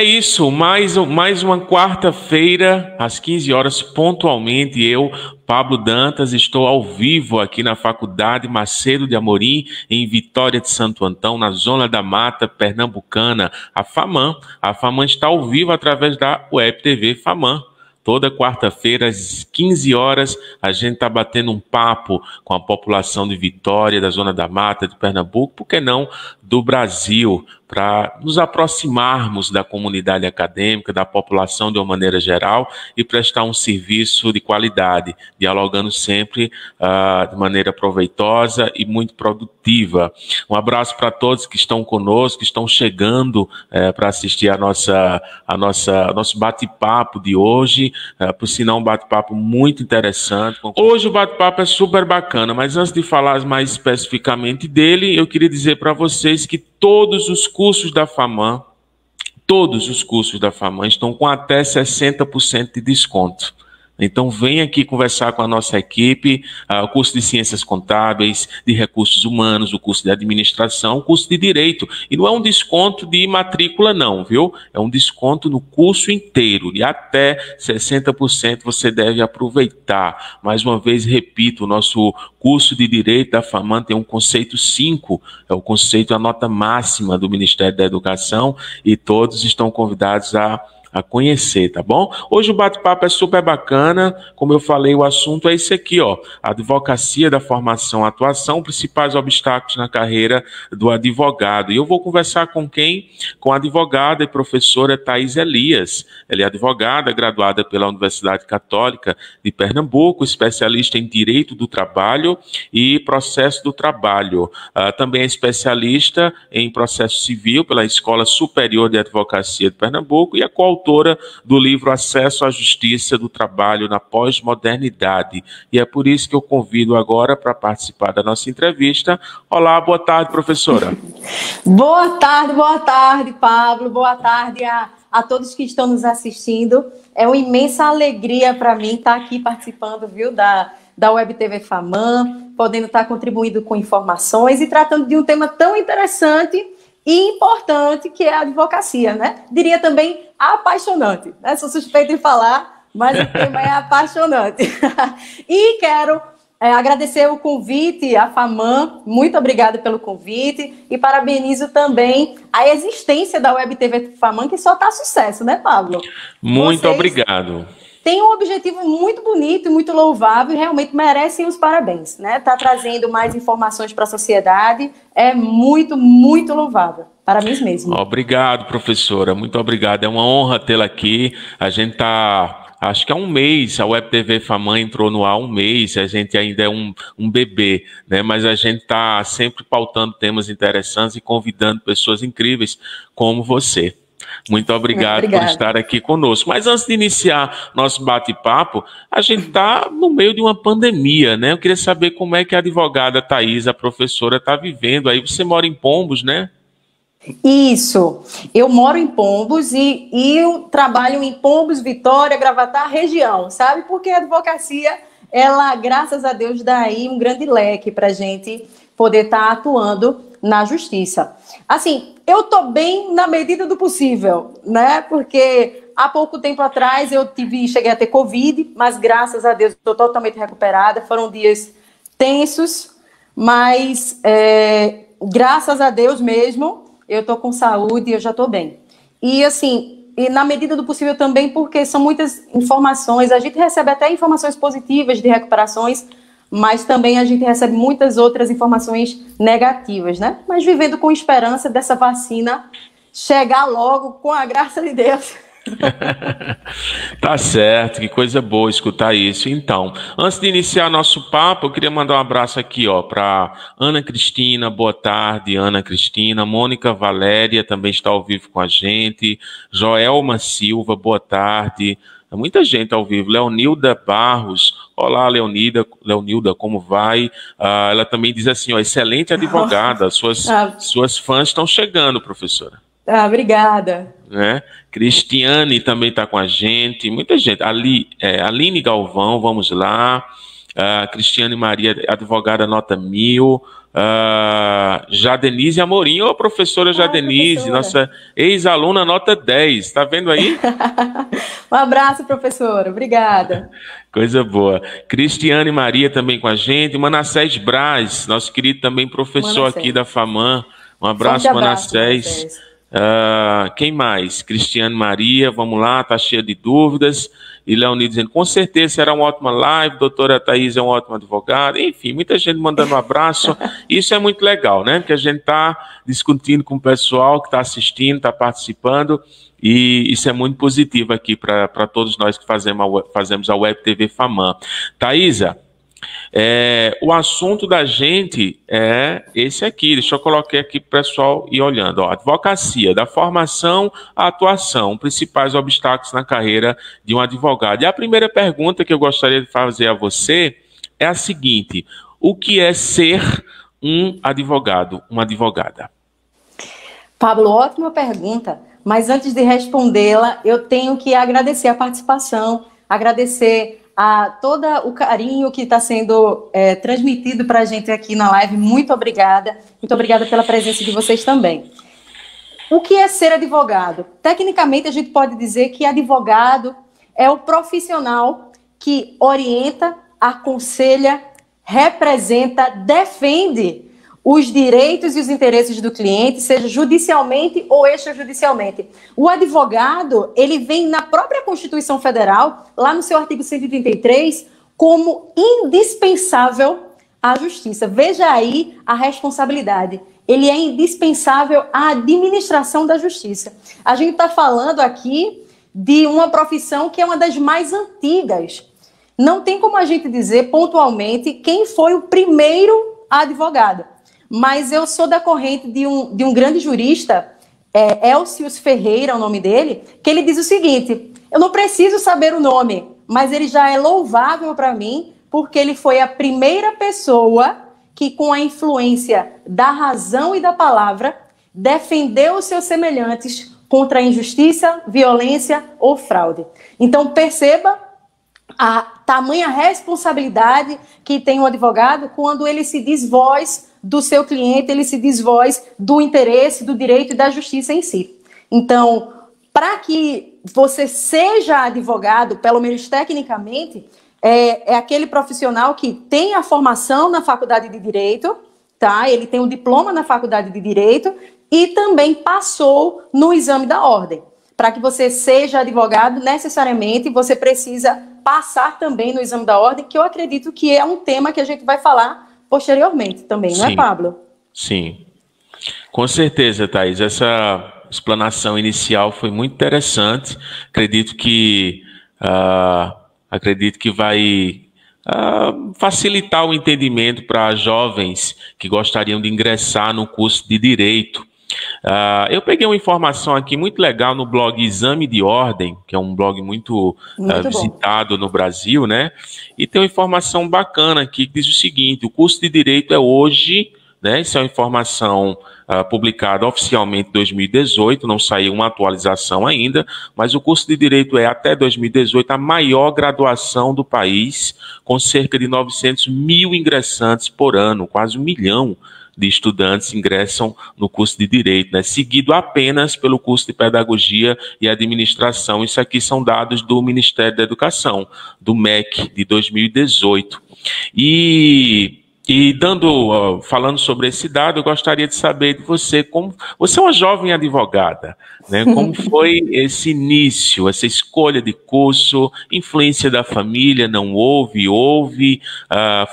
É isso, mais uma quarta-feira, às 15 horas, pontualmente, eu, Pablo Dantas, estou ao vivo aqui na Faculdade Macedo de Amorim, em Vitória de Santo Antão, na Zona da Mata Pernambucana, a FAMAN. A FAMAN está ao vivo através da Web TV FAMAN. Toda quarta-feira, às 15 horas, a gente está batendo um papo com a população de Vitória, da Zona da Mata, de Pernambuco, por que não do Brasil, para nos aproximarmos da comunidade acadêmica, da população de uma maneira geral e prestar um serviço de qualidade, dialogando sempre de maneira proveitosa e muito produtiva. Um abraço para todos que estão conosco, que estão chegando para assistir a nosso bate-papo de hoje. Por sinal, um bate-papo muito interessante. Hoje o bate-papo é super bacana, mas antes de falar mais especificamente dele, eu queria dizer para vocês que todos os cursos da FAMAN estão com até 60% de desconto. Então, vem aqui conversar com a nossa equipe, o curso de Ciências Contábeis, de Recursos Humanos, o curso de Administração, o curso de Direito. E não é um desconto de matrícula não, viu? É um desconto no curso inteiro, de até 60% você deve aproveitar. Mais uma vez, repito, o nosso curso de Direito da FAMAN tem um conceito 5, é o conceito, a nota máxima do Ministério da Educação, e todos estão convidados a conhecer, tá bom? Hoje o bate-papo é super bacana, como eu falei, o assunto é esse aqui, ó, advocacia da formação e atuação, principais obstáculos na carreira do advogado. E eu vou conversar com quem? Com a advogada e professora Thaís Elias. Ela é advogada, graduada pela Universidade Católica de Pernambuco, especialista em Direito do Trabalho e Processo do Trabalho. Também é especialista em Processo Civil pela Escola Superior de Advocacia de Pernambuco e é coautora do livro Acesso à Justiça do Trabalho na Pós-Modernidade. E é por isso que eu convido agora para participar da nossa entrevista. Olá, boa tarde, professora. Boa tarde, Pablo. Boa tarde a todos que estão nos assistindo. É uma imensa alegria para mim estar aqui participando, viu, da Web TV FAMAN, podendo estar contribuindo com informações e tratando de um tema tão interessante e importante que é a advocacia, né? Diria também apaixonante, né? Sou suspeita em falar, mas o tema é apaixonante. E quero agradecer o convite à FAMAN, muito obrigada pelo convite e parabenizo também a existência da Web TV FAMAN, que só está sucesso, né, Pablo? Muito obrigado. Tem um objetivo muito bonito e muito louvável e realmente merecem os parabéns, né? Tá trazendo mais informações para a sociedade, é muito, muito louvável. Parabéns mesmo. Obrigado, professora, muito obrigado. É uma honra tê-la aqui. A gente tá, acho que há um mês, a Web TV FAMAN entrou no ar há um mês, a gente ainda é um bebê, né? Mas a gente tá sempre pautando temas interessantes e convidando pessoas incríveis como você. Muito obrigado por estar aqui conosco. Mas antes de iniciar nosso bate-papo, a gente está no meio de uma pandemia, né? Eu queria saber como é que a advogada Thaís, a professora, está vivendo. Aí você mora em Pombos, né? Isso. Eu moro em Pombos e eu trabalho em Pombos, Vitória, Gravatá, região, sabe? Porque a advocacia, ela, graças a Deus, dá aí um grande leque para a gente poder estar atuando na justiça. Assim, eu tô bem na medida do possível, né? Porque há pouco tempo atrás cheguei a ter Covid, mas graças a Deus estou totalmente recuperada. Foram dias tensos, mas graças a Deus mesmo, eu tô com saúde e eu já tô bem. E assim, e na medida do possível também, porque são muitas informações, a gente recebe até informações positivas de recuperações, mas também a gente recebe muitas outras informações negativas, né? Mas vivendo com esperança dessa vacina chegar logo, com a graça de Deus. Tá certo, que coisa boa escutar isso. Então, antes de iniciar nosso papo, eu queria mandar um abraço aqui, ó, para Ana Cristina, boa tarde, Ana Cristina, Mônica Valéria também está ao vivo com a gente, Joelma Silva, boa tarde. Muita gente ao vivo. Leonilda Barros. Olá, Leonilda, como vai? Ela também diz assim, ó, excelente advogada. Suas fãs estão chegando, professora. Obrigada. Né? Cristiane também está com a gente. Muita gente. Aline Galvão, vamos lá. Cristiane Maria, advogada, nota 1000. Jadenise Amorim, ô professora Jadenise, professora. nossa ex-aluna, nota 10. Tá vendo aí? Um abraço, professora. Obrigada. Coisa boa. Cristiane Maria também com a gente. Manassés Braz, nosso querido também professor Manassés. aqui da FAMAN. Um Forte abraço, abraço, Manassés. Manassés. Quem mais? Cristiane Maria, vamos lá, tá cheia de dúvidas. E Leonir dizendo, com certeza será uma ótima live, doutora Thaís é uma ótima advogada. Enfim, muita gente mandando um abraço. Isso é muito legal, né? Porque a gente está discutindo com o pessoal que está assistindo, está participando. E isso é muito positivo aqui para todos nós que fazemos a Web TV FAMAN. Thaisa, o assunto da gente é esse aqui, deixa eu colocar aqui para o pessoal ir olhando. Ó, advocacia, da formação à atuação, principais obstáculos na carreira de um advogado. E a primeira pergunta que eu gostaria de fazer a você é a seguinte: o que é ser um advogado, uma advogada? Pablo, ótima pergunta, mas antes de respondê-la, eu tenho que agradecer a participação, agradecer a todo o carinho que está sendo transmitido para a gente aqui na live. Muito obrigada pela presença de vocês também. O que é ser advogado? Tecnicamente, a gente pode dizer que advogado é o profissional que orienta, aconselha, representa, defende os direitos e os interesses do cliente, seja judicialmente ou extrajudicialmente. O advogado, ele vem na própria Constituição Federal, lá no seu artigo 133, como indispensável à justiça. Veja aí a responsabilidade. Ele é indispensável à administração da justiça. A gente está falando aqui de uma profissão que é uma das mais antigas. Não tem como a gente dizer pontualmente quem foi o primeiro advogado. Mas eu sou da corrente de um grande jurista, Elcius Ferreira, é o nome dele, que ele diz o seguinte: eu não preciso saber o nome, mas ele já é louvável para mim, porque ele foi a primeira pessoa que, com a influência da razão e da palavra, defendeu os seus semelhantes contra a injustiça, violência ou fraude. Então, perceba a tamanha responsabilidade que tem o advogado quando ele se diz voz do seu cliente, ele se diz voz do interesse, do direito e da justiça em si. Então, para que você seja advogado, pelo menos tecnicamente, é aquele profissional que tem a formação na faculdade de Direito, tá? Ele tem um diploma na faculdade de Direito e também passou no exame da ordem. Para que você seja advogado, necessariamente você precisa passar também no exame da ordem, que eu acredito que é um tema que a gente vai falar posteriormente também, não é, Pablo? Sim, com certeza, Thaís. Essa explanação inicial foi muito interessante. Acredito que vai facilitar o entendimento para jovens que gostariam de ingressar no curso de Direito. Eu peguei uma informação aqui muito legal no blog Exame de Ordem, que é um blog muito visitado no Brasil, né? E tem uma informação bacana aqui que diz o seguinte: o curso de Direito é hoje, né? Isso é uma informação publicada oficialmente em 2018, não saiu uma atualização ainda, mas o curso de Direito é, até 2018, a maior graduação do país, com cerca de 900 mil ingressantes por ano, quase 1 milhão de estudantes ingressam no curso de Direito, né? Seguido apenas pelo curso de Pedagogia e Administração. Isso aqui são dados do Ministério da Educação, do MEC, de 2018. Falando sobre esse dado, eu gostaria de saber de você, como você é uma jovem advogada, né? Como foi esse início, essa escolha de curso, influência da família, não houve,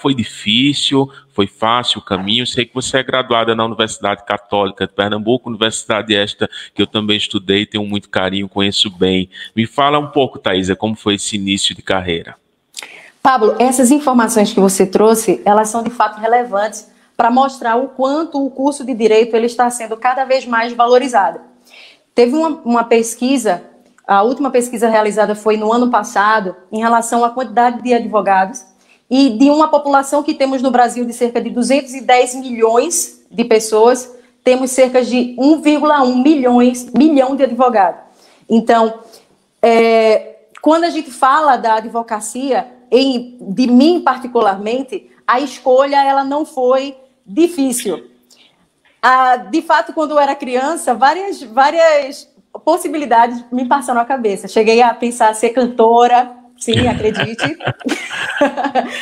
foi difícil, foi fácil o caminho? Sei que você é graduada na Universidade Católica de Pernambuco, universidade esta que eu também estudei, tenho muito carinho, conheço bem. Me fala um pouco, Thaisa, como foi esse início de carreira? Pablo, essas informações que você trouxe, elas são de fato relevantes para mostrar o quanto o curso de Direito ele está sendo cada vez mais valorizado. Teve uma pesquisa, a última pesquisa realizada foi no ano passado, em relação à quantidade de advogados e de uma população que temos no Brasil de cerca de 210 milhões de pessoas, temos cerca de 1,1 milhão de advogados. Então, quando a gente fala da advocacia, de mim particularmente, a escolha ela não foi difícil. De fato, quando eu era criança, várias possibilidades me passaram na cabeça. Cheguei a pensar ser cantora, sim, acredite.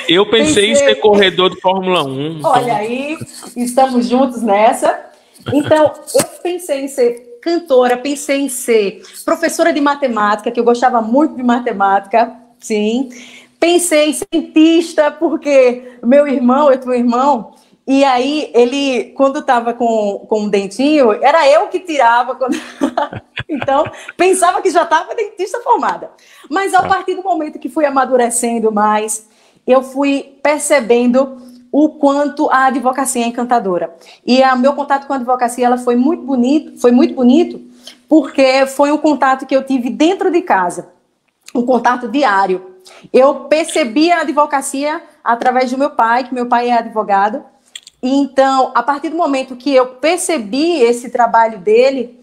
Eu pensei em ser corredor de Fórmula 1. Olha então... aí, estamos juntos nessa. Então, eu pensei em ser cantora, pensei em ser professora de matemática, que eu gostava muito de matemática, sim. Pensei em cientista, porque eu tenho um irmão, e aí ele, quando estava com um dentinho, era eu que tirava. Quando... Então, pensava que já estava dentista formada. Mas a partir do momento que fui amadurecendo mais, eu fui percebendo o quanto a advocacia é encantadora. E o meu contato com a advocacia ela foi muito bonito, porque foi um contato que eu tive dentro de casa, um contato diário. Eu percebi a advocacia através do meu pai, que meu pai é advogado. E então, a partir do momento que eu percebi esse trabalho dele,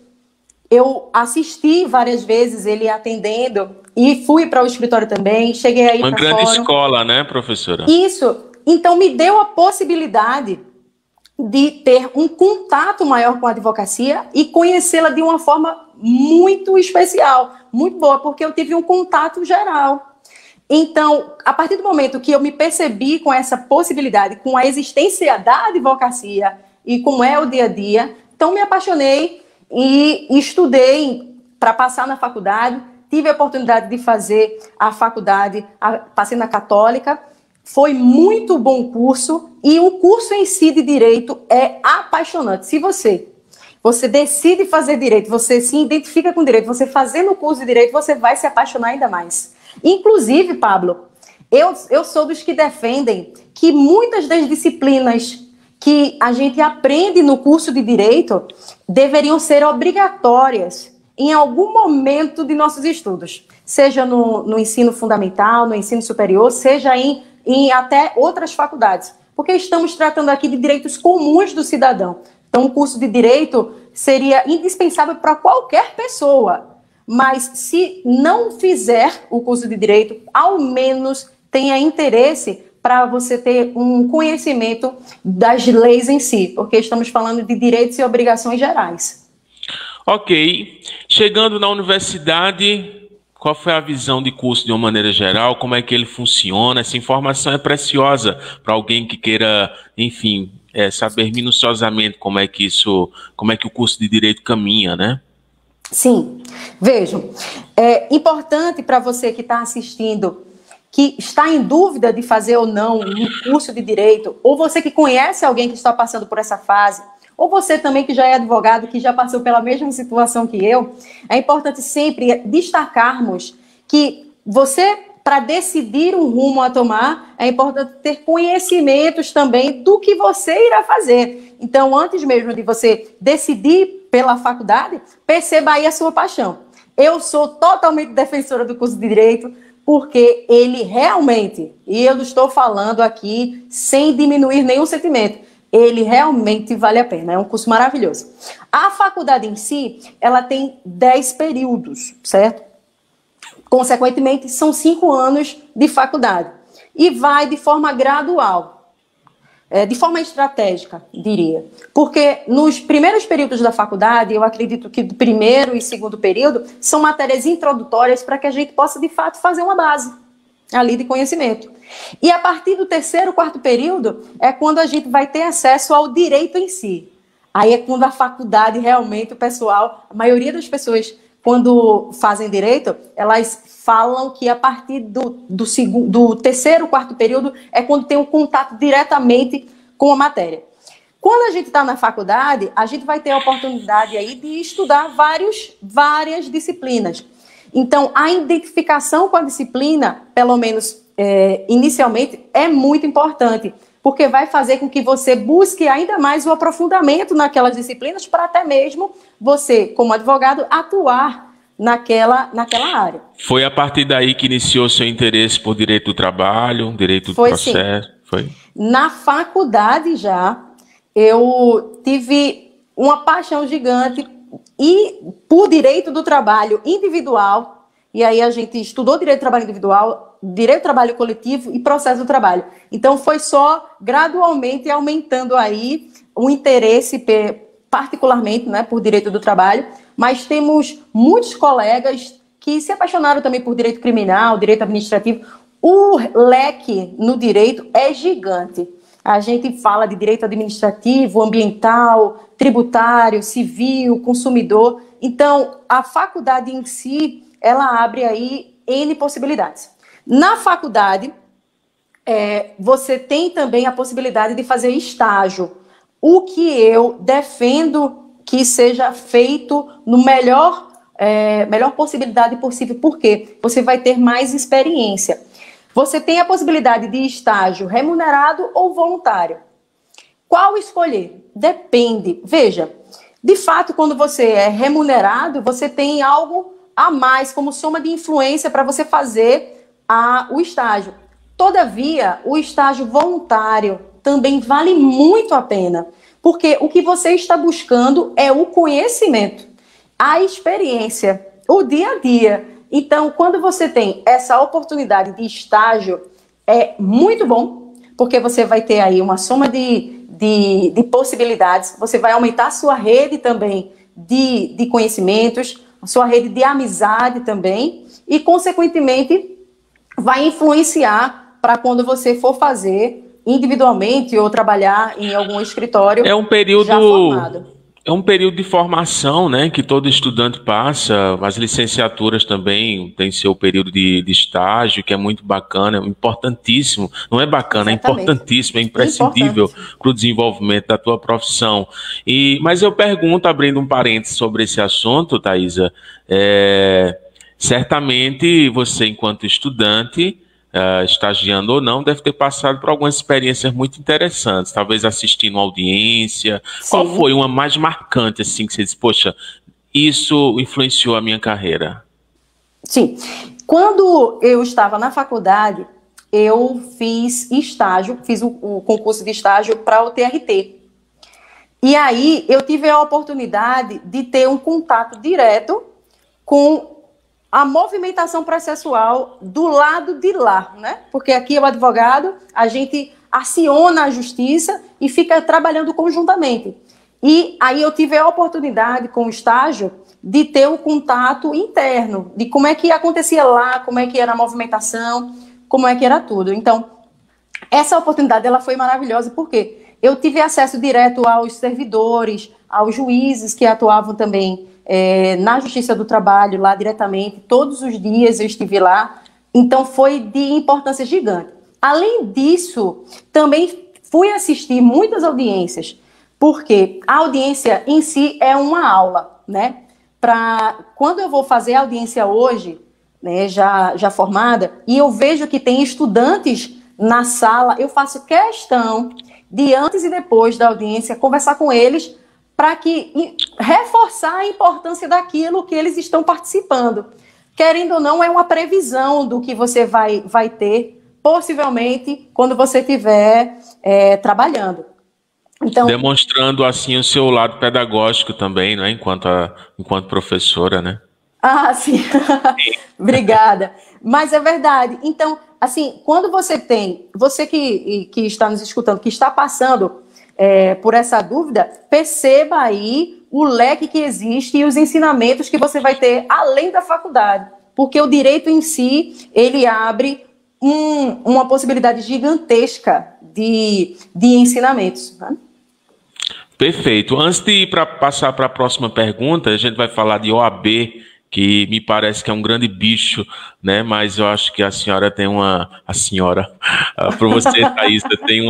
eu assisti várias vezes ele atendendo e fui para o escritório também, cheguei aí para uma grande escola, né, professora? Isso. Então, me deu a possibilidade de ter um contato maior com a advocacia e conhecê-la de uma forma muito especial, muito boa, porque eu tive um contato geral. Então, a partir do momento que eu me percebi com essa possibilidade, com a existência da advocacia e como é o dia a dia, então me apaixonei e estudei para passar na faculdade, tive a oportunidade de fazer a faculdade, passei na Católica, foi muito bom curso e o curso em si de Direito é apaixonante. Se você decide fazer Direito, você se identifica com Direito, você fazendo o curso de Direito, você vai se apaixonar ainda mais. Inclusive, Pablo, eu sou dos que defendem que muitas das disciplinas que a gente aprende no curso de Direito deveriam ser obrigatórias em algum momento de nossos estudos, seja no ensino fundamental, no ensino superior, seja em até outras faculdades, porque estamos tratando aqui de direitos comuns do cidadão. Então, o curso de Direito seria indispensável para qualquer pessoa. Mas se não fizer o curso de Direito, ao menos tenha interesse para você ter um conhecimento das leis em si, porque estamos falando de direitos e obrigações gerais. Ok. Chegando na universidade, qual foi a visão de curso de uma maneira geral? Como é que ele funciona? Essa informação é preciosa para alguém que queira, enfim, saber minuciosamente como é que o curso de Direito caminha, né? Sim, vejam, é importante para você que está assistindo, que está em dúvida de fazer ou não um curso de Direito, ou você que conhece alguém que está passando por essa fase, ou você também que já é advogado, que já passou pela mesma situação que eu, é importante sempre destacarmos que você, para decidir um rumo a tomar, é importante ter conhecimentos também do que você irá fazer. Então, antes mesmo de você decidir pela faculdade, perceba aí a sua paixão. Eu sou totalmente defensora do curso de Direito, porque ele realmente, e eu estou falando aqui sem diminuir nenhum sentimento, ele realmente vale a pena, é um curso maravilhoso. A faculdade em si, ela tem 10 períodos, certo? Consequentemente, são 5 anos de faculdade. E vai de forma gradual. De forma estratégica, diria. Porque nos primeiros períodos da faculdade, eu acredito que do primeiro e segundo período, são matérias introdutórias para que a gente possa, de fato, fazer uma base ali de conhecimento. E a partir do terceiro, quarto período, é quando a gente vai ter acesso ao direito em si. Aí é quando a faculdade, realmente, o pessoal, a maioria das pessoas, quando fazem direito, elas falam que a partir do terceiro, quarto período é quando tem um contato diretamente com a matéria. Quando a gente está na faculdade, a gente vai ter a oportunidade aí de estudar várias disciplinas. Então, a identificação com a disciplina, pelo menos inicialmente, é muito importante, porque vai fazer com que você busque ainda mais o aprofundamento naquelas disciplinas para até mesmo você, como advogado, atuar naquela área. Foi a partir daí que iniciou seu interesse por direito do trabalho, direito do processo? Sim. Foi? Na faculdade já, eu tive uma paixão gigante por direito do trabalho individual e aí a gente estudou direito do trabalho individual, direito do trabalho coletivo e processo do trabalho. Então, foi só gradualmente aumentando aí o interesse, particularmente, né, por direito do trabalho, mas temos muitos colegas que se apaixonaram também por direito criminal, direito administrativo. O leque no direito é gigante. A gente fala de direito administrativo, ambiental, tributário, civil, consumidor. Então, a faculdade em si, ela abre aí N possibilidades. Na faculdade, você tem também a possibilidade de fazer estágio, o que eu defendo que seja feito no melhor possibilidade possível, porque você vai ter mais experiência. Você tem a possibilidade de estágio remunerado ou voluntário. Qual escolher? Depende. Veja, de fato, quando você é remunerado, você tem algo a mais como soma de influência para você fazer o estágio. Todavia, o estágio voluntário também vale muito a pena, porque o que você está buscando é o conhecimento, a experiência, o dia a dia. Então, quando você tem essa oportunidade de estágio, é muito bom, porque você vai ter aí uma soma de possibilidades, você vai aumentar a sua rede também de conhecimentos, a sua rede de amizade também, e, consequentemente, vai influenciar para quando você for fazer individualmente ou trabalhar em algum escritório É um período já formado. É um período de formação, né, que todo estudante passa. As licenciaturas também têm seu período de estágio, que é muito bacana, é importantíssimo. Não é bacana, Exatamente. É importantíssimo, é imprescindível para o desenvolvimento da tua profissão. Mas eu pergunto, abrindo um parênteses sobre esse assunto, Thaisa, certamente você, enquanto estudante, estagiando ou não, deve ter passado por algumas experiências muito interessantes, talvez assistindo uma audiência. Sim. Qual foi uma mais marcante, assim, que você disse, poxa, isso influenciou a minha carreira? Sim. Quando eu estava na faculdade, eu fiz estágio, fiz o concurso de estágio para o TRT. E aí eu tive a oportunidade de ter um contato direto com a movimentação processual do lado de lá, né? Porque aqui é o advogado, a gente aciona a justiça e fica trabalhando conjuntamente. E aí eu tive a oportunidade, com o estágio, de ter um contato interno, de como é que acontecia lá, como é que era a movimentação, como é que era tudo. Então, essa oportunidade ela foi maravilhosa, porque eu tive acesso direto aos servidores, aos juízes que atuavam também na Justiça do Trabalho, lá diretamente, todos os dias eu estive lá, então foi de importância gigante. Além disso, também fui assistir muitas audiências, porque a audiência em si é uma aula, né? Quando eu vou fazer a audiência hoje, né, já formada, e eu vejo que tem estudantes na sala, eu faço questão de, antes e depois da audiência, conversar com eles para reforçar a importância daquilo que eles estão participando. Querendo ou não, é uma previsão do que você vai ter, possivelmente, quando você estiver trabalhando. Então, demonstrando, assim, o seu lado pedagógico também, né, enquanto professora, né? Ah, sim. Obrigada. Mas é verdade. Então, assim, quando você que está nos escutando, que está passando por essa dúvida, perceba aí o leque que existe e os ensinamentos que você vai ter além da faculdade. Porque o direito em si, ele abre uma possibilidade gigantesca de ensinamentos, né? Perfeito. Antes de passar para a próxima pergunta, a gente vai falar de OAB, que me parece que é um grande bicho, né? Mas eu acho que a senhora tem para você, Thaisa, tem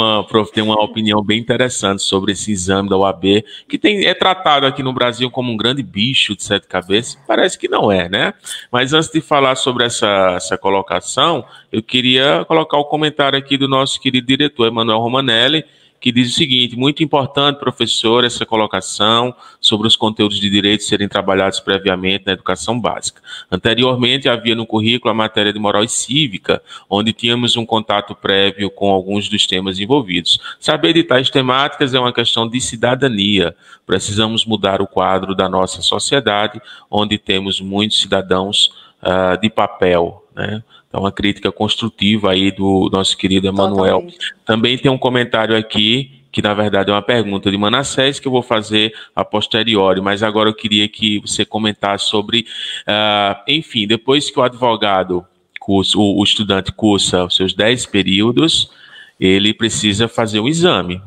uma opinião bem interessante sobre esse exame da OAB, que é tratado aqui no Brasil como um grande bicho de 7 cabeças. Parece que não é, né? Mas antes de falar sobre essa colocação, eu queria colocar o comentário aqui do nosso querido diretor, Emanuel Romanelli, que diz o seguinte: muito importante, professor, essa colocação sobre os conteúdos de direito serem trabalhados previamente na educação básica. Anteriormente, havia no currículo a matéria de moral e cívica, onde tínhamos um contato prévio com alguns dos temas envolvidos. Saber de tais temáticas é uma questão de cidadania. Precisamos mudar o quadro da nossa sociedade, onde temos muitos cidadãos de papel, né? Então, uma crítica construtiva aí do nosso querido Emanuel. Totalmente. Também tem um comentário aqui, que na verdade é uma pergunta de Manassés, que eu vou fazer a posteriori, mas agora eu queria que você comentasse sobre, enfim, depois que o advogado, o estudante cursa os seus 10 períodos, ele precisa fazer o exame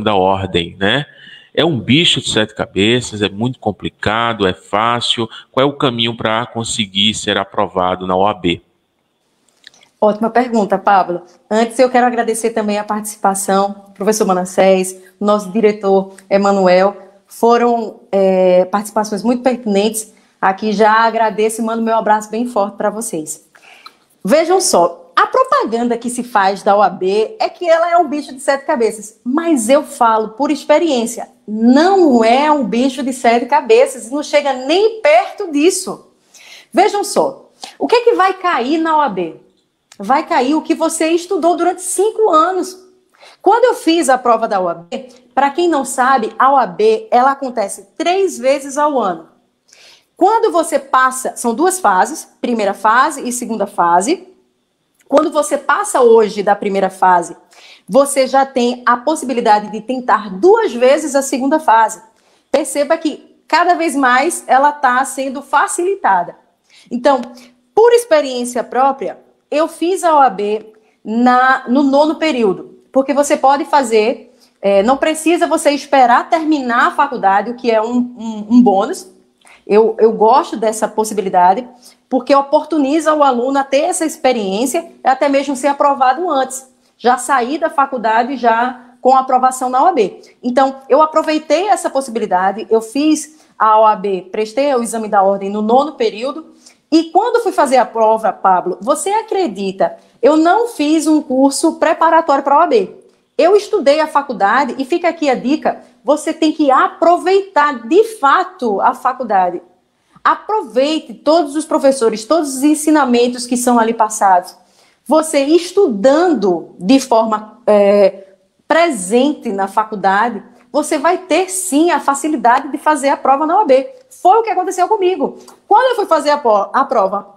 da ordem, né? É um bicho de 7 cabeças, é muito complicado, é fácil. Qual é o caminho para conseguir ser aprovado na OAB? Ótima pergunta, Pablo. Antes, eu quero agradecer também a participação do professor Manassés, nosso diretor Emanuel. Foram participações muito pertinentes. Aqui já agradeço e mando meu abraço bem forte para vocês. Vejam só, a propaganda que se faz da OAB é que ela é um bicho de 7 cabeças, mas eu falo por experiência, não é um bicho de 7 cabeças, não chega nem perto disso. Vejam só, o que é que vai cair na OAB? Vai cair o que você estudou durante 5 anos. Quando eu fiz a prova da OAB, para quem não sabe, a OAB ela acontece 3 vezes ao ano. Quando você passa, são 2 fases, primeira fase e segunda fase. Quando você passa hoje da primeira fase, você já tem a possibilidade de tentar 2 vezes a segunda fase. Perceba que cada vez mais ela está sendo facilitada. Então, por experiência própria, eu fiz a OAB no 9º período, porque você pode fazer, não precisa você esperar terminar a faculdade, o que é um bônus. Eu gosto dessa possibilidade, porque oportuniza o aluno a ter essa experiência e até mesmo ser aprovado antes. Já sair da faculdade já com aprovação na OAB. Então, eu aproveitei essa possibilidade, eu fiz a OAB, prestei o exame da ordem no 9º período, e quando fui fazer a prova, Pablo, você acredita, eu não fiz um curso preparatório para a OAB. Eu estudei a faculdade e fica aqui a dica, você tem que aproveitar de fato a faculdade. Aproveite todos os professores, todos os ensinamentos que são ali passados. Você estudando de forma presente na faculdade, você vai ter sim a facilidade de fazer a prova na OAB. Foi o que aconteceu comigo. Quando eu fui fazer a prova,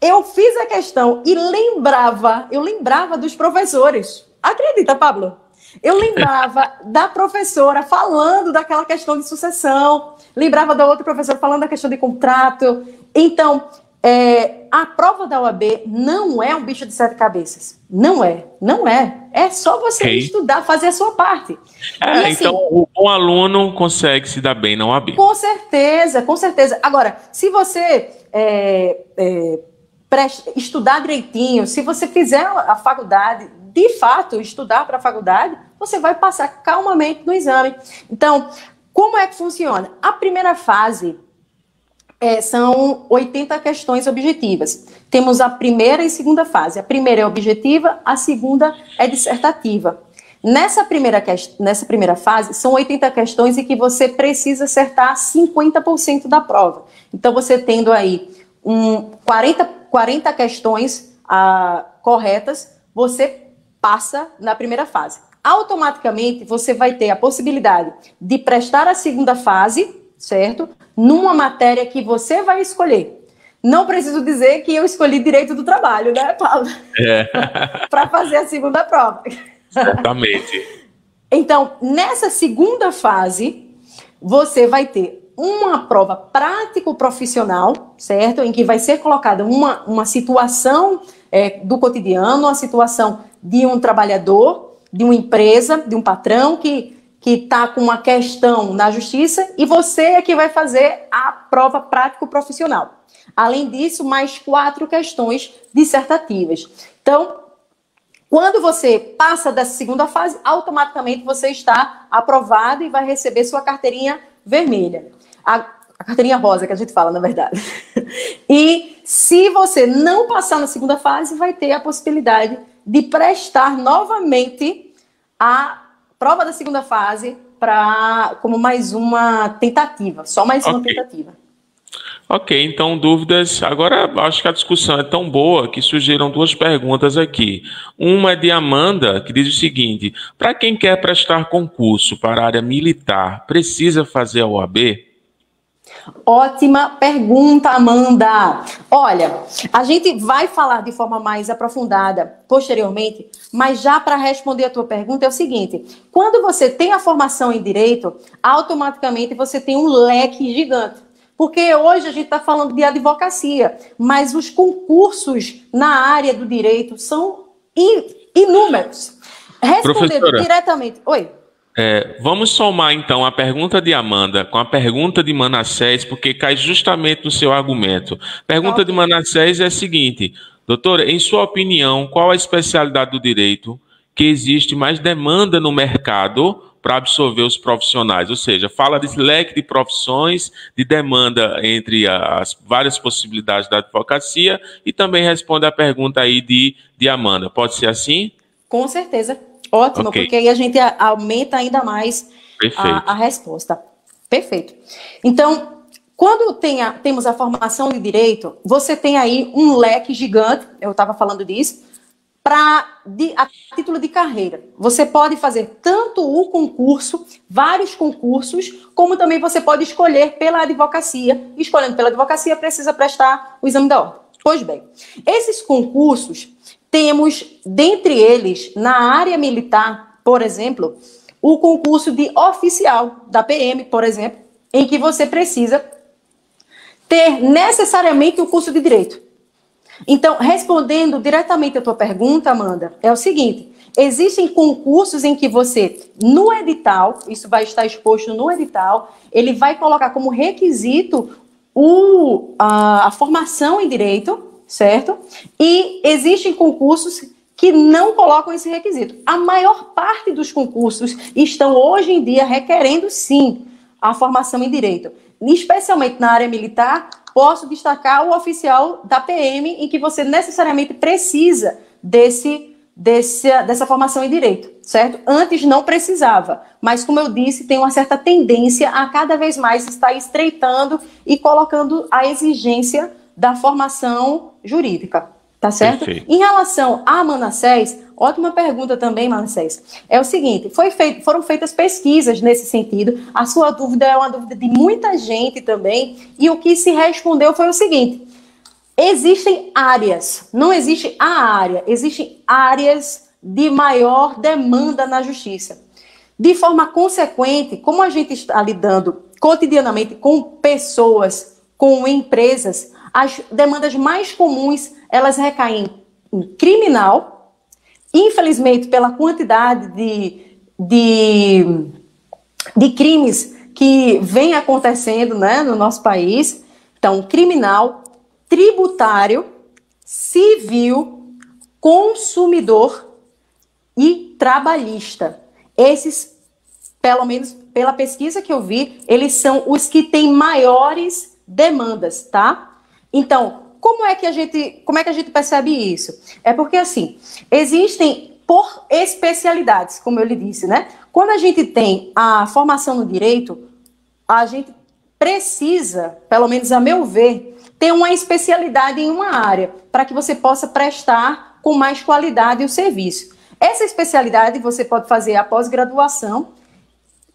eu fiz a questão e eu lembrava dos professores. Acredita, Pablo? Eu lembrava da professora falando daquela questão de sucessão, lembrava da outra professora falando da questão de contrato. Então, a prova da OAB não é um bicho de 7 cabeças. Não é. É só você estudar, fazer a sua parte. E, assim, então, o bom aluno consegue se dar bem na OAB. Com certeza, com certeza. Agora, se você estudar direitinho, se você fizer a faculdade, de fato, estudar para a faculdade, você vai passar calmamente no exame. Então, como é que funciona? A primeira fase são 80 questões objetivas. Temos a primeira e segunda fase. A primeira é objetiva, a segunda é dissertativa. Nessa primeira fase, são 80 questões em que você precisa acertar 50% da prova. Então, você tendo aí 40 questões corretas, você passa na primeira fase. Automaticamente, você vai ter a possibilidade de prestar a segunda fase, certo? Numa matéria que você vai escolher. Não preciso dizer que eu escolhi direito do trabalho, né, Paulo? Para fazer a segunda prova. Exatamente. Então, nessa segunda fase, você vai ter uma prova prático-profissional, certo? Em que vai ser colocada uma situação do cotidiano, uma situação de um trabalhador, de uma empresa, de um patrão que está com uma questão na justiça e você é que vai fazer a prova prático-profissional. Além disso, mais 4 questões dissertativas. Então, quando você passa dessa segunda fase, automaticamente você está aprovado e vai receber sua carteirinha vermelha. A carteirinha rosa, que a gente fala, na verdade. E se você não passar na segunda fase, vai ter a possibilidade de prestar novamente a prova da segunda fase como mais uma tentativa, só mais uma tentativa. Ok, então dúvidas. Agora acho que a discussão é tão boa que surgiram 2 perguntas aqui. Uma é de Amanda, que diz o seguinte: para quem quer prestar concurso para a área militar, precisa fazer a OAB? Ótima pergunta, Amanda. Olha, a gente vai falar de forma mais aprofundada posteriormente, mas já para responder a tua pergunta é o seguinte: quando você tem a formação em direito, automaticamente você tem um leque gigante. Porque hoje a gente está falando de advocacia, mas os concursos na área do direito são inúmeros. Respondendo Professora, diretamente. Oi. vamos somar então a pergunta de Amanda com a pergunta de Manassés, porque cai justamente no seu argumento. Pergunta de Manassés é a seguinte: doutora, em sua opinião, qual a especialidade do direito que existe mais demanda no mercado para absorver os profissionais? Ou seja, fala desse leque de profissões, de demanda entre as várias possibilidades da advocacia e também responde a pergunta aí de Amanda. Pode ser assim? Com certeza. Ótimo, Ok. porque aí a gente aumenta ainda mais Perfeito. a resposta. Perfeito. Então, quando temos a formação de direito, você tem aí um leque gigante, eu estava falando disso, a título de carreira. Você pode fazer tanto o concurso, vários concursos, como também você pode escolher pela advocacia. Escolhendo pela advocacia, precisa prestar o exame da ordem. Pois bem, esses concursos, temos, dentre eles, na área militar, por exemplo, o concurso de oficial da PM, por exemplo, em que você precisa ter necessariamente o curso de direito. Então, respondendo diretamente a tua pergunta, Amanda, é o seguinte: existem concursos em que você, no edital, isso vai estar exposto no edital, ele vai colocar como requisito a formação em direito, certo? E existem concursos que não colocam esse requisito. A maior parte dos concursos estão hoje em dia requerendo, sim, a formação em direito. Especialmente na área militar, posso destacar o oficial da PM, em que você necessariamente precisa dessa formação em direito, certo? Antes não precisava, mas como eu disse, tem uma certa tendência a cada vez mais estar estreitando e colocando a exigência da formação jurídica, tá certo? Perfeito. Em relação a Manassés, ótima pergunta também, Manassés. É o seguinte, foram feitas pesquisas nesse sentido, a sua dúvida é uma dúvida de muita gente também, e o que se respondeu foi o seguinte: existem áreas, não existe a área, existem áreas de maior demanda na justiça. De forma consequente, como a gente está lidando cotidianamente com pessoas, com empresas, as demandas mais comuns, elas recaem em criminal, infelizmente pela quantidade de crimes que vem acontecendo, né, no nosso país. Então, criminal, tributário, civil, consumidor e trabalhista. Esses, pelo menos pela pesquisa que eu vi, eles são os que têm maiores demandas, tá? Então, como é que a gente percebe isso? É porque, assim, existem por especialidades, como eu lhe disse, né? Quando a gente tem a formação no direito, a gente precisa, pelo menos a meu ver, ter uma especialidade em uma área, para que você possa prestar com mais qualidade o serviço. Essa especialidade você pode fazer a pós-graduação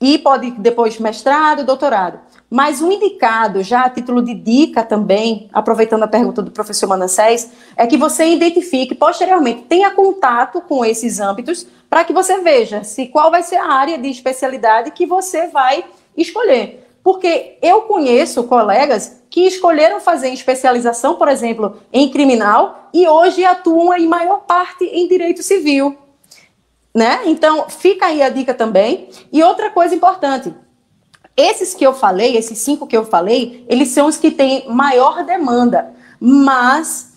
e pode depois mestrado, doutorado. Mas o indicado, já a título de dica também, aproveitando a pergunta do professor Manassés, é que você identifique posteriormente, tenha contato com esses âmbitos, para que você veja qual vai ser a área de especialidade que você vai escolher. Porque eu conheço colegas que escolheram fazer especialização, por exemplo, em criminal, e hoje atuam em maior parte em direito civil, né? Então, fica aí a dica também. E outra coisa importante, esses que eu falei, esses 5 que eu falei, eles são os que têm maior demanda, mas,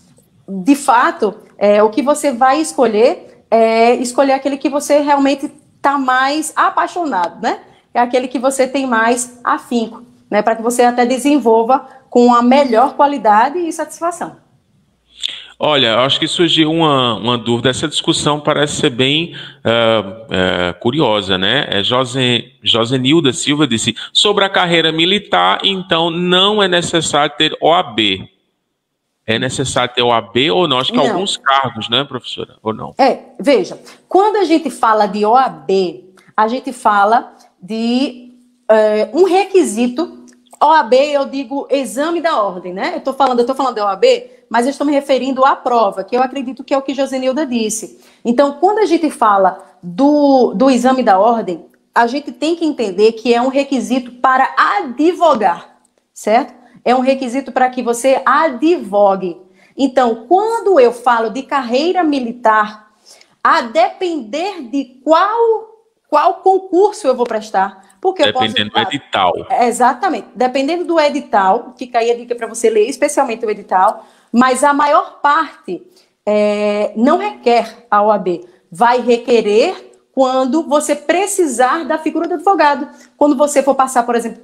de fato, o que você vai escolher é escolher aquele que você realmente está mais apaixonado, né? É aquele que você tem mais afinco, né? Para que você até desenvolva com a melhor qualidade e satisfação. Olha, acho que surgiu uma dúvida. Essa discussão parece ser bem curiosa, né? Josenilda Silva disse: sobre a carreira militar, então não é necessário ter OAB. É necessário ter OAB ou não? Acho que Não. alguns cargos, né, professora? Ou não? Veja, quando a gente fala de OAB, a gente fala de um requisito OAB, eu digo exame da ordem, né? Eu estou falando da OAB, mas eu estou me referindo à prova, que eu acredito que é o que Josenilda disse. Então, quando a gente fala do exame da ordem, a gente tem que entender que é um requisito para advogar, certo? É um requisito para que você advogue. Então, quando eu falo de carreira militar, a depender de qual concurso eu vou prestar, porque dependendo do edital. Exatamente. Dependendo do edital, fica aí a dica para você ler, especialmente o edital, mas a maior parte não requer a OAB. Vai requerer quando você precisar da figura do advogado. Quando você for passar, por exemplo,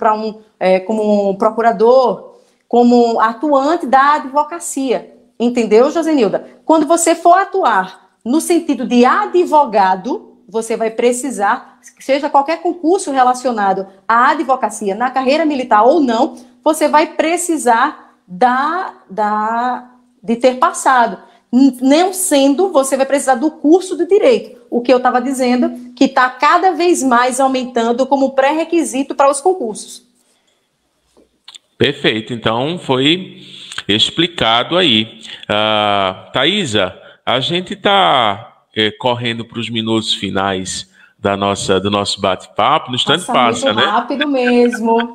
como um procurador, como atuante da advocacia. Entendeu, Josenilda? Quando você for atuar no sentido de advogado, você vai precisar, seja qualquer concurso relacionado à advocacia, na carreira militar ou não, você vai precisar de ter passado. Não sendo, você vai precisar do curso do direito. O que eu estava dizendo, que está cada vez mais aumentando como pré-requisito para os concursos. Perfeito. Então, foi explicado aí. Thaisa, a gente está correndo para os minutos finais do nosso bate-papo. No instante passa, né? Rápido mesmo.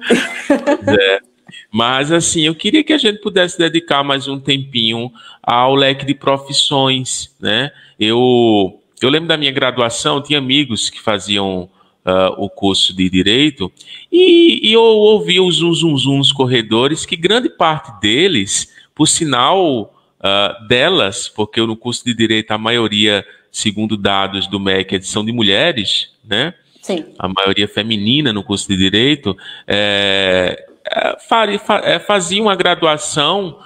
Mas, assim, eu queria que a gente pudesse dedicar mais um tempinho ao leque de profissões, né? Eu lembro da minha graduação, eu tinha amigos que faziam o curso de Direito e eu ouvia os zum nos corredores, que grande parte deles, por sinal delas, porque no curso de Direito a maioria, segundo dados do MEC, são de mulheres, né? Sim. A maioria feminina no curso de Direito, faziam a graduação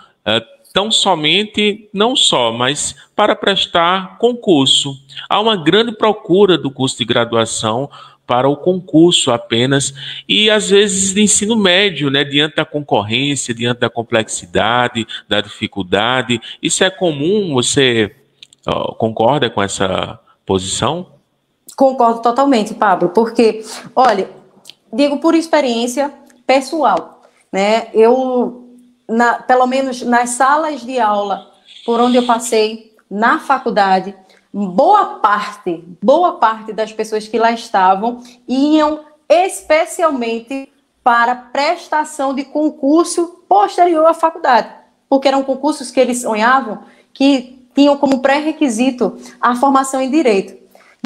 tão somente, não só, mas para prestar concurso. Há uma grande procura do curso de graduação para o concurso apenas, e às vezes de ensino médio, né, diante da concorrência, diante da complexidade, da dificuldade. Isso é comum? Você concorda com essa posição? Concordo totalmente, Pablo, porque, olha, digo por experiência pessoal, né? Pelo menos nas salas de aula por onde eu passei, na faculdade, boa parte das pessoas que lá estavam iam especialmente para prestação de concurso posterior à faculdade, porque eram concursos que eles sonhavam, que tinham como pré-requisito a formação em Direito.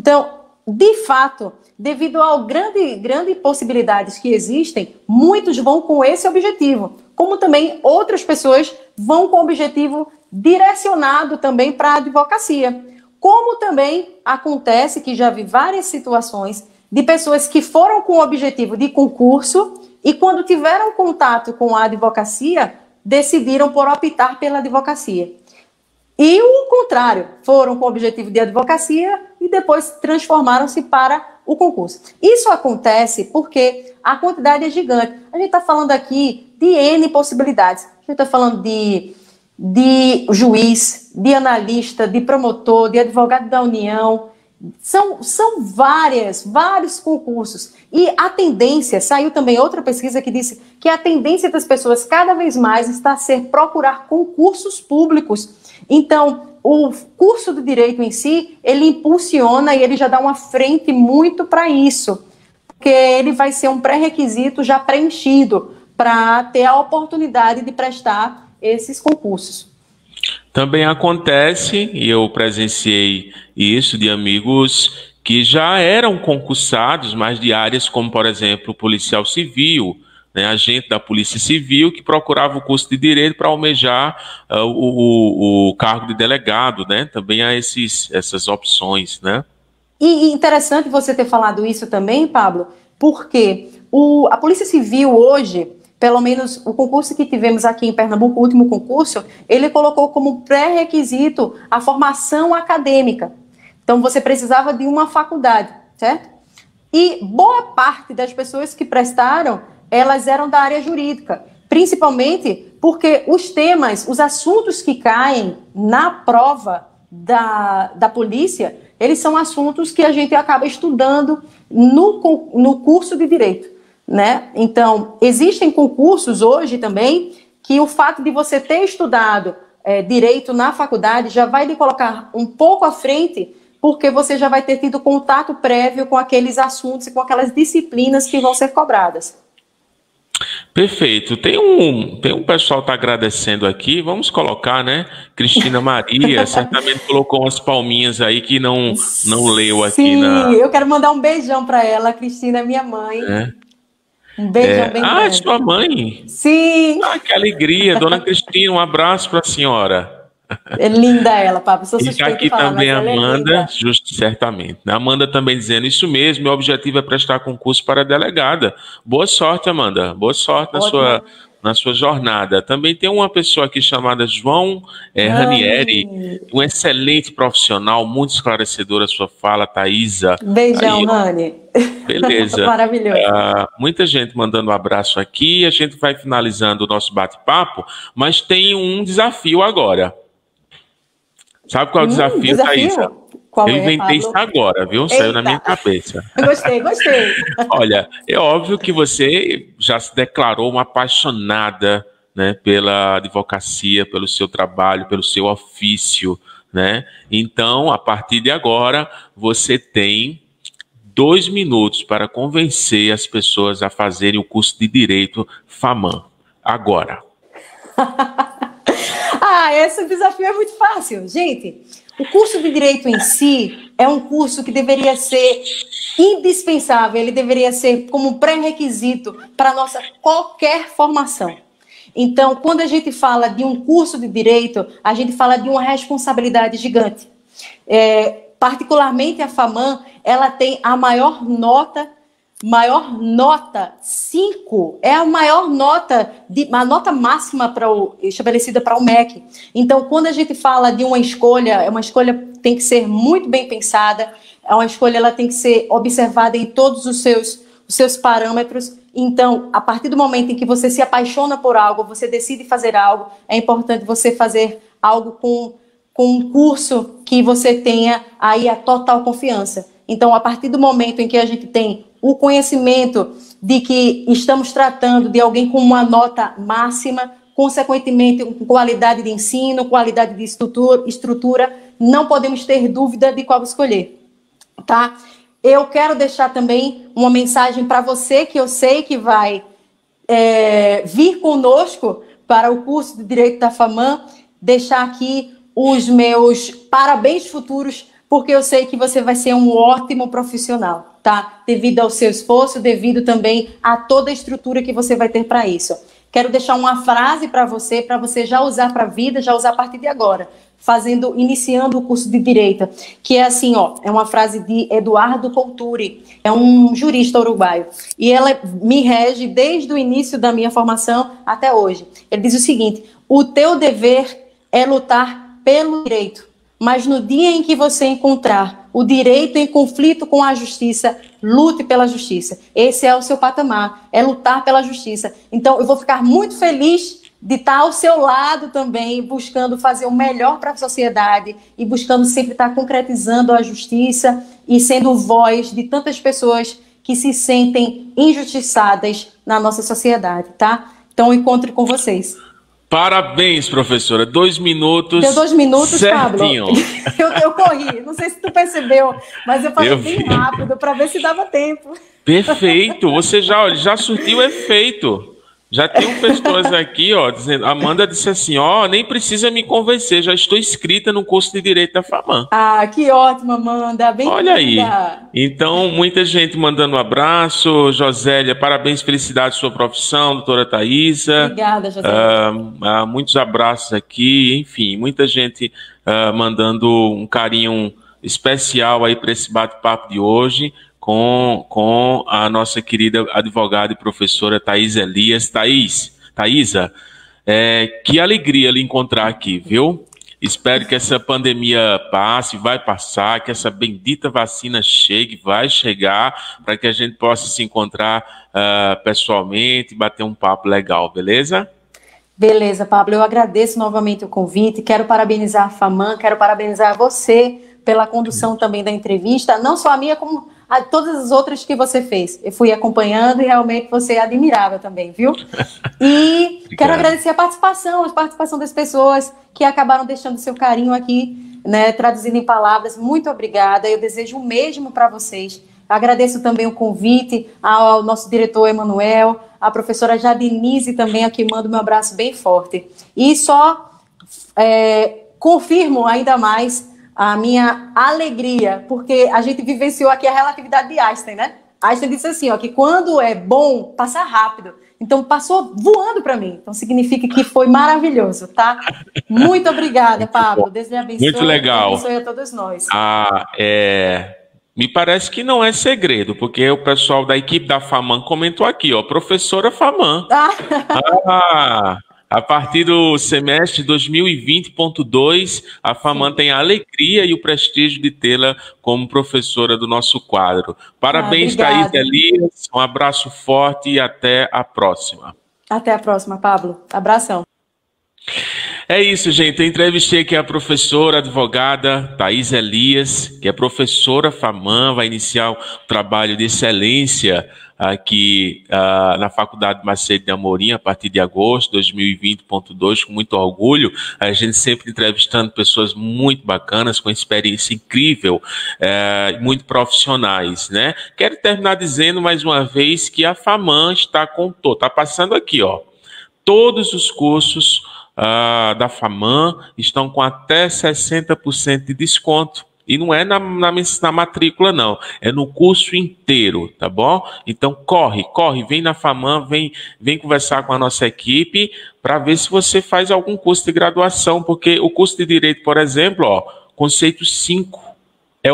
Então, de fato, devido ao grande possibilidades que existem, muitos vão com esse objetivo, como também outras pessoas vão com o objetivo direcionado também para a advocacia. Como também acontece, que já vi várias situações, de pessoas que foram com o objetivo de concurso e quando tiveram contato com a advocacia, decidiram por optar pela advocacia. E o contrário, foram com o objetivo de advocacia e depois transformaram-se para o concurso. Isso acontece porque a quantidade é gigante. A gente está falando aqui de N possibilidades. A gente está falando de juiz, de analista, de promotor, de advogado da União. São vários concursos. E a tendência, saiu também outra pesquisa que disse que a tendência das pessoas cada vez mais está a ser procurar concursos públicos. Então, o curso do Direito em si, ele impulsiona e ele já dá uma frente muito para isso, porque ele vai ser um pré-requisito já preenchido para ter a oportunidade de prestar esses concursos. Também acontece, e eu presenciei isso de amigos que já eram concursados, mas de áreas como, por exemplo, policial civil, né, agente da Polícia Civil que procurava o curso de Direito para almejar o cargo de delegado, né? Também há essas opções, né? E interessante você ter falado isso também, Pablo, porque a Polícia Civil hoje, pelo menos o concurso que tivemos aqui em Pernambuco, o último concurso, ele colocou como pré-requisito a formação acadêmica. Então, você precisava de uma faculdade, certo? E boa parte das pessoas que prestaram, elas eram da área jurídica, principalmente porque os temas, os assuntos que caem na prova da polícia, eles são assuntos que a gente acaba estudando no curso de Direito. né? Então, existem concursos hoje também que o fato de você ter estudado direito na faculdade já vai lhe colocar um pouco à frente, porque você já vai ter tido contato prévio com aqueles assuntos e com aquelas disciplinas que vão ser cobradas. Perfeito. Tem um pessoal que está agradecendo aqui, vamos colocar, né? Cristina Maria, certamente colocou umas palminhas aí que não leu aqui. Sim, eu quero mandar um beijão para ela, a Cristina é minha mãe. Um beijão bem grande. É sua mãe? Sim. Que alegria. Dona Cristina, um abraço para a senhora. É linda ela, papo. Sou suspeita e está aqui de falar, também a Amanda, é certamente. A Amanda também dizendo isso mesmo, meu objetivo é prestar concurso para delegada. Boa sorte, Amanda. Boa sorte na sua jornada. Também tem uma pessoa aqui chamada João Ranieri, um excelente profissional, muito esclarecedora a sua fala, Thaisa. Beijão, Rani. Beleza. Maravilhoso. Muita gente mandando um abraço aqui, a gente vai finalizando o nosso bate-papo, mas tem um desafio agora. Sabe qual é o desafio, Thaisa? Eu inventei isso agora, viu? Eita. Saiu na minha cabeça. Gostei. Olha, é óbvio que você já se declarou uma apaixonada, né, pela advocacia, pelo seu trabalho, pelo seu ofício, né? Então, a partir de agora, você tem 2 minutos para convencer as pessoas a fazerem o curso de Direito FAMAN. Agora. Esse desafio é muito fácil. Gente, o curso de Direito em si é um curso que deveria ser indispensável, ele deveria ser como pré-requisito para nossa qualquer formação. Então, quando a gente fala de um curso de Direito, a gente fala de uma responsabilidade gigante. Particularmente a FAMAN, ela tem a maior nota 5, é a maior nota, a nota máxima estabelecida para o MEC. Então, quando a gente fala de uma escolha tem que ser muito bem pensada, uma escolha ela tem que ser observada em todos os seus parâmetros. Então, a partir do momento em que você se apaixona por algo, você decide fazer algo, é importante você fazer algo com um curso que você tenha aí a total confiança. Então, a partir do momento em que a gente tem o conhecimento de que estamos tratando de alguém com uma nota máxima, consequentemente, com qualidade de ensino, qualidade de estrutura, não podemos ter dúvida de qual escolher, tá? Eu quero deixar também uma mensagem para você, que eu sei que vai vir conosco para o curso de Direito da FAMAN, deixar aqui os meus parabéns futuros, porque eu sei que você vai ser um ótimo profissional, tá? Devido ao seu esforço, devido também a toda a estrutura que você vai ter para isso. Quero deixar uma frase para você já usar para a vida, já usar a partir de agora, iniciando o curso de Direito, que é assim, é uma frase de Eduardo Couturi, é um jurista uruguaio, e ela me rege desde o início da minha formação até hoje. Ele diz o seguinte: o teu dever é lutar pelo direito, mas no dia em que você encontrar o direito em conflito com a justiça, lute pela justiça. Esse é o seu patamar, é lutar pela justiça. Então, eu vou ficar muito feliz de estar ao seu lado também, buscando fazer o melhor para a sociedade e buscando sempre estar concretizando a justiça e sendo voz de tantas pessoas que se sentem injustiçadas na nossa sociedade, tá? Então, encontro com vocês. Parabéns, professora. 2 minutos. Deu 2 minutos, certinho. Pablo. Eu corri. Não sei se tu percebeu, mas eu falei bem rápido para ver se dava tempo. Perfeito. Você já surtiu efeito. Já tem pessoas aqui, dizendo. Amanda disse assim, nem precisa me convencer, já estou inscrita no curso de Direito da FAMAN. Que ótimo, Amanda. Bem Olha aí. Então, muita gente mandando um abraço. Josélia, parabéns, felicidade sua profissão, doutora Thaisa. Obrigada, Josélia. Muitos abraços aqui, enfim, muita gente mandando um carinho especial aí para esse bate-papo de hoje. Com a nossa querida advogada e professora Thaisa Elias. Thaisa, que alegria lhe encontrar aqui, viu? Espero que essa pandemia passe, vai passar, que essa bendita vacina vai chegar, para que a gente possa se encontrar pessoalmente e bater um papo legal, beleza? Beleza, Pablo, eu agradeço novamente o convite, quero parabenizar a FAMAN, quero parabenizar você pela condução também da entrevista, não só a minha, como todas as outras que você fez. Eu fui acompanhando e realmente você é admirável também, viu? E quero agradecer a participação das pessoas que acabaram deixando seu carinho aqui, né, traduzindo em palavras. Muito obrigada. Eu desejo o mesmo para vocês. Agradeço também o convite ao nosso diretor Emanuel, a professora Jadinise também, a quem mando meu abraço bem forte. E só confirmo ainda mais a minha alegria, porque a gente vivenciou aqui a relatividade de Einstein, né? Einstein disse assim, ó, que quando é bom, passa rápido. Então, passou voando para mim. Então, significa que foi maravilhoso, tá? Muito obrigada, Pablo. Deus lhe abençoe. Muito legal. Deus abençoe a todos nós. Me parece que não é segredo, porque o pessoal da equipe da FAMAN comentou aqui, ó, professora FAMAN. A partir do semestre 2020.2, a FAMAN tem a alegria e o prestígio de tê-la como professora do nosso quadro. Parabéns, Thaís Elias, um abraço forte e até a próxima. Até a próxima, Pablo. Abração. É isso, gente. Eu entrevistei aqui a professora advogada Thaís Elias, que é professora FAMAN, vai iniciar o trabalho de excelência aqui na Faculdade Macedo de Amorim a partir de agosto de 2020.2, com muito orgulho. A gente sempre entrevistando pessoas muito bacanas, com experiência incrível, muito profissionais, né? Quero terminar dizendo mais uma vez que a FAMAN está passando aqui, ó, todos os cursos da FAMAN estão com até 60% de desconto. E não é na matrícula, não. É no curso inteiro, tá bom? Então, corre, vem na FAMAN, vem conversar com a nossa equipe para ver se você faz algum curso de graduação, porque o curso de Direito, por exemplo, ó, conceito 5 é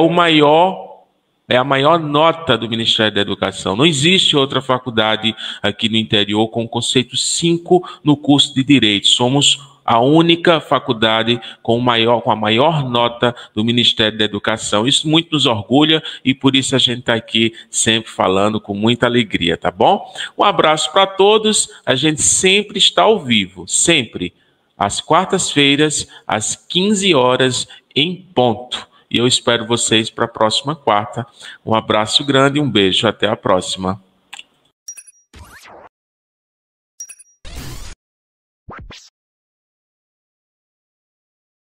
a maior nota do Ministério da Educação. Não existe outra faculdade aqui no interior com o conceito 5 no curso de Direito. Somos a única faculdade com a maior nota do Ministério da Educação. Isso muito nos orgulha e por isso a gente está aqui sempre falando com muita alegria, tá bom? Um abraço para todos. A gente sempre está ao vivo, sempre, às quartas-feiras, às 15 horas, em ponto. E eu espero vocês para a próxima quarta. Um abraço grande e um beijo. Até a próxima.